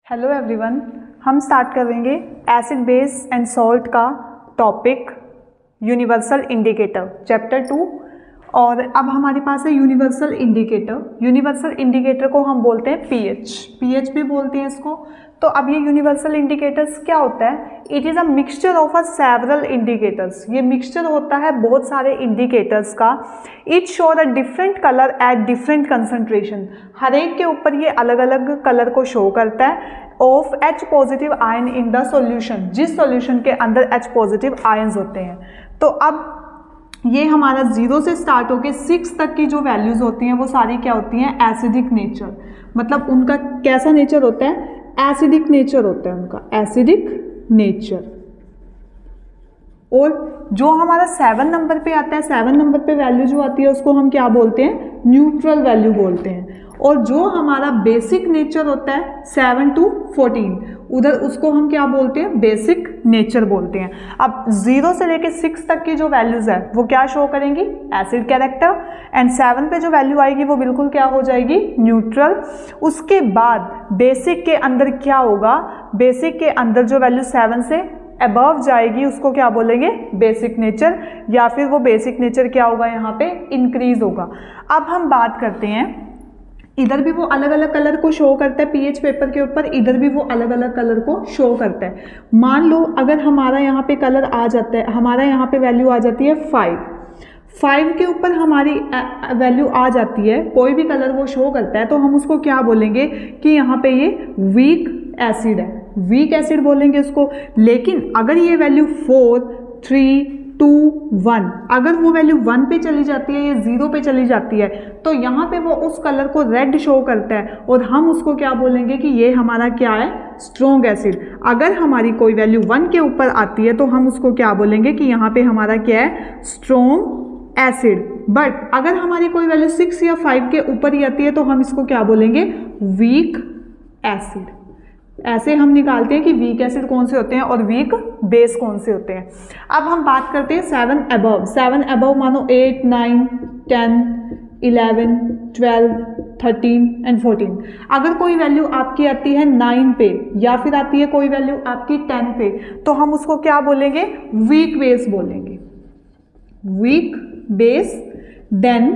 Hello everyone, हम start करेंगे acid base and salt का टॉपिक यूनिवर्सल इंडिकेटर चैप्टर 2। और अब हमारे पास है यूनिवर्सल इंडिकेटर। यूनिवर्सल इंडिकेटर को हम बोलते हैं पीएच भी बोलते हैं इसको। तो अब ये यूनिवर्सल इंडिकेटर्स क्या होता है? It is a mixture of a several indicators. ये मिक्सचर होता है बहुत सारे इंडिकेटर्स का। It shows a different colour at different concentration. हर एक के ऊपर ये अलग अलग कलर को शो करता है of H positive ion in the solution, जिस सॉल्यूशन के अंदर H पॉजिटिव आयन्स होते हैं। तो अब ये हमारा 0 से स्टार्ट होकर 6 तक की जो वैल्यूज होती हैं वो सारी क्या होती हैं? Acidic nature. मतलब उनका कैसा नेचर होता है? एसिडिक नेचर होता है उनका, एसिडिक नेचर। और जो हमारा 7 नंबर पे आता है, 7 नंबर पे वैल्यू जो आती है उसको हम क्या बोलते हैं? न्यूट्रल वैल्यू बोलते हैं। और जो हमारा बेसिक नेचर होता है 7 to 14, उधर उसको हम क्या बोलते हैं? बेसिक नेचर बोलते हैं। अब 0 से लेकर 6 तक की जो वैल्यूज है वो क्या शो करेंगी? Acid character. एंड 7 पे जो वैल्यू आएगी वो बिल्कुल क्या हो जाएगी? न्यूट्रल। उसके बाद बेसिक के अंदर क्या होगा? बेसिक के अंदर जो वैल्यू 7 से अबव जाएगी उसको क्या बोलेंगे? Basic nature. या फिर वो बेसिक नेचर क्या होगा? यहाँ पे इंक्रीज होगा। अब हम बात करते हैं, इधर भी वो अलग अलग कलर को शो करता है पीएच पेपर के ऊपर, इधर भी वो अलग अलग कलर को शो करता है। मान लो अगर हमारा यहाँ पे कलर आ जाता है, हमारा यहाँ पे वैल्यू आ जाती है 5 के ऊपर हमारी वैल्यू आ जाती है, कोई भी कलर वो शो करता है, तो हम उसको क्या बोलेंगे कि यहाँ पे ये वीक एसिड है, वीक एसिड बोलेंगे उसको। लेकिन अगर ये वैल्यू 4, 3, 2, 1, अगर वो वैल्यू 1 पे चली जाती है या 0 पे चली जाती है तो यहाँ पे वो उस कलर को रेड शो करता है और हम उसको क्या बोलेंगे कि ये हमारा क्या है? Strong acid. अगर हमारी कोई वैल्यू 1 के ऊपर आती है तो हम उसको क्या बोलेंगे कि यहाँ पे हमारा क्या है? Strong acid. बट अगर हमारी कोई वैल्यू 6 या 5 के ऊपर ही आती है तो हम इसको क्या बोलेंगे? Weak acid. ऐसे हम निकालते हैं कि वीक एसिड कौन से होते हैं और वीक बेस कौन से होते हैं। अब हम बात करते हैं 7 अबव। 7 अबव मानो 8, 9, 10, 11, 12, 13 एंड 14। अगर कोई वैल्यू आपकी आती है 9 पे या फिर आती है कोई वैल्यू आपकी 10 पे तो हम उसको क्या बोलेंगे? वीक बेस बोलेंगे, वीक बेस। देन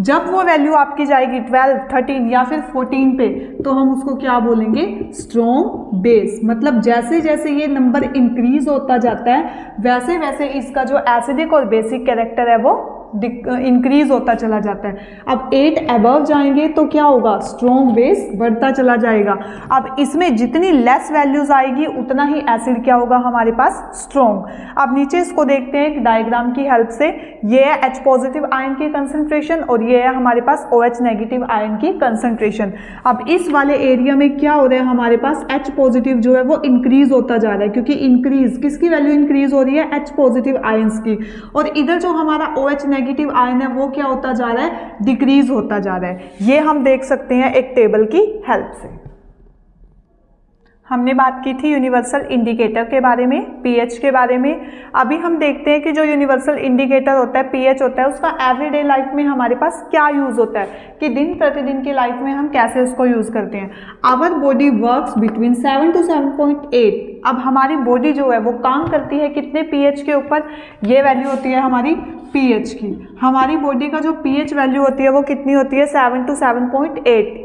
जब वो वैल्यू आपकी जाएगी 12, 13 या फिर 14 पे तो हम उसको क्या बोलेंगे? Strong base. मतलब जैसे जैसे ये नंबर इंक्रीज होता जाता है वैसे वैसे इसका जो एसिडिक और बेसिक कैरेक्टर है वो इंक्रीज होता चला जाता है। अब 8 अबव जाएंगे तो क्या होगा? स्ट्रॉन्ग बेस बढ़ता चला जाएगा। अब इसमें जितनी लेस वैल्यूज आएगी उतना ही एसिड क्या होगा हमारे पास? स्ट्रॉन्ग। अब नीचे इसको देखते हैं एक डायग्राम की हेल्प से। ये है H पॉजिटिव आयन की कंसंट्रेशन और ये है हमारे पास OH नेगेटिव आयन की कंसंट्रेशन। अब इस वाले एरिया में क्या हो रहा है? हमारे पास H पॉजिटिव जो है वो इंक्रीज होता जा रहा है, क्योंकि इंक्रीज किसकी वैल्यू इंक्रीज हो रही है? H पॉजिटिव आयंस की। और इधर जो हमारा OH नेगेटिव आयन है वो क्या होता जा रहा है? डिक्रीज होता जा रहा है। ये हम देख सकते हैं एक टेबल की हेल्प से। हमने बात की थी यूनिवर्सल इंडिकेटर के बारे में, पीएच के बारे में। अभी हम देखते हैं कि जो यूनिवर्सल इंडिकेटर होता है, पीएच होता है, उसका एवरीडे लाइफ में हमारे पास क्या यूज होता है, कि दिन प्रतिदिन की लाइफ में हम कैसे उसको यूज करते हैं। Our body works between 7 to 7.8। अब हमारी बॉडी जो है वो काम करती है कितने पीएच के ऊपर? ये वैल्यू होती है हमारी पीएच की। हमारी बॉडी का जो पीएच वैल्यू होती है वो कितनी होती है? 7 to 7.8।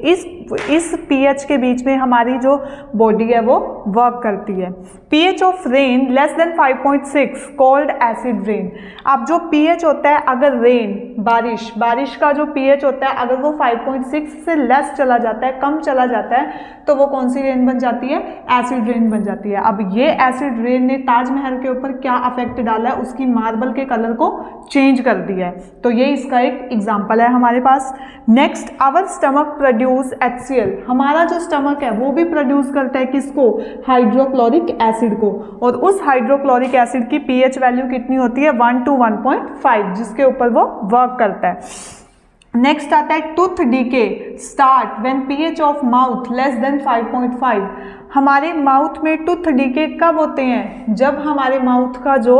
इस पीएच के बीच में हमारी जो बॉडी है वो वर्क करती है। PH of rain less than 5.6 called acid rain. अब जो पीएच होता है, अगर रेन बारिश का जो पीएच होता है अगर वो 5.6 से लेस चला जाता है, कम चला जाता है, तो वो कौन सी रेन बन जाती है? एसिड रेन बन जाती है। अब ये एसिड रेन ने ताजमहल के ऊपर क्या अफेक्ट डाला है? उसकी मार्बल के कलर को चेंज कर दिया है। तो ये इसका एक एग्जांपल है हमारे पास। Next, our stomach produce HCl। हमारा जो स्टमक है वो भी प्रोड्यूस करता है किसको? हाइड्रोक्लोरिक एसिड को। और उस हाइड्रोक्लोरिक एसिड की पीएच वैल्यू कितनी होती है? 1 to 1.5, जिसके ऊपर वो वर्क करता है। नेक्स्ट आता है tooth decay start when pH of mouth less than 5.5। हमारे माउथ में टूथ डीके कब होते हैं? जब हमारे माउथ का जो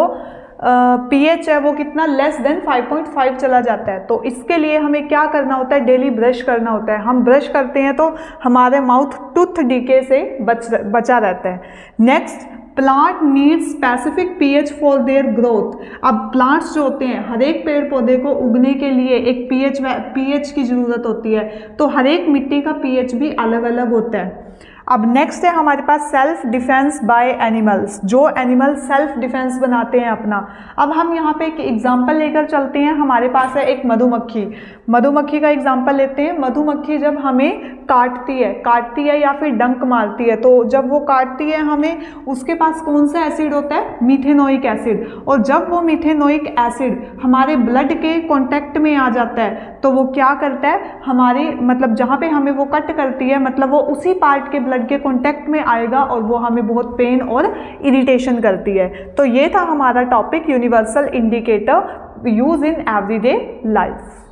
pH है वो कितना लेस देन 5.5 चला जाता है। तो इसके लिए हमें क्या करना होता है, डेली ब्रश करना होता है। हम ब्रश करते हैं तो हमारे माउथ टूथ डीके से बचा रहता है। Next, plant need specific pH for their growth. अब प्लांट्स जो होते हैं, हर एक पेड़ पौधे को उगने के लिए एक pH की ज़रूरत होती है। तो हर एक मिट्टी का pH भी अलग अलग होता है। अब नेक्स्ट है हमारे पास सेल्फ डिफेंस बाय एनिमल्स, जो एनिमल सेल्फ डिफेंस बनाते हैं अपना। अब हम यहाँ पे एक एग्जांपल लेकर चलते हैं। हमारे पास है एक मधुमक्खी, मधुमक्खी का एग्जांपल लेते हैं। मधुमक्खी जब हमें काटती है या फिर डंक मारती है, तो जब वो काटती है हमें, उसके पास कौन सा एसिड होता है, मीथेनोइक एसिड। और जब वो मीथेनोइक एसिड हमारे ब्लड के कॉन्टेक्ट में आ जाता है तो वो क्या करता है, हमारे मतलब जहाँ पे हमें वो कट करती है, मतलब वो उसी पार्ट के ब्लड के कांटेक्ट में आएगा और वो हमें बहुत पेन और इरिटेशन करती है। तो ये था हमारा topic universal indicator use in everyday life.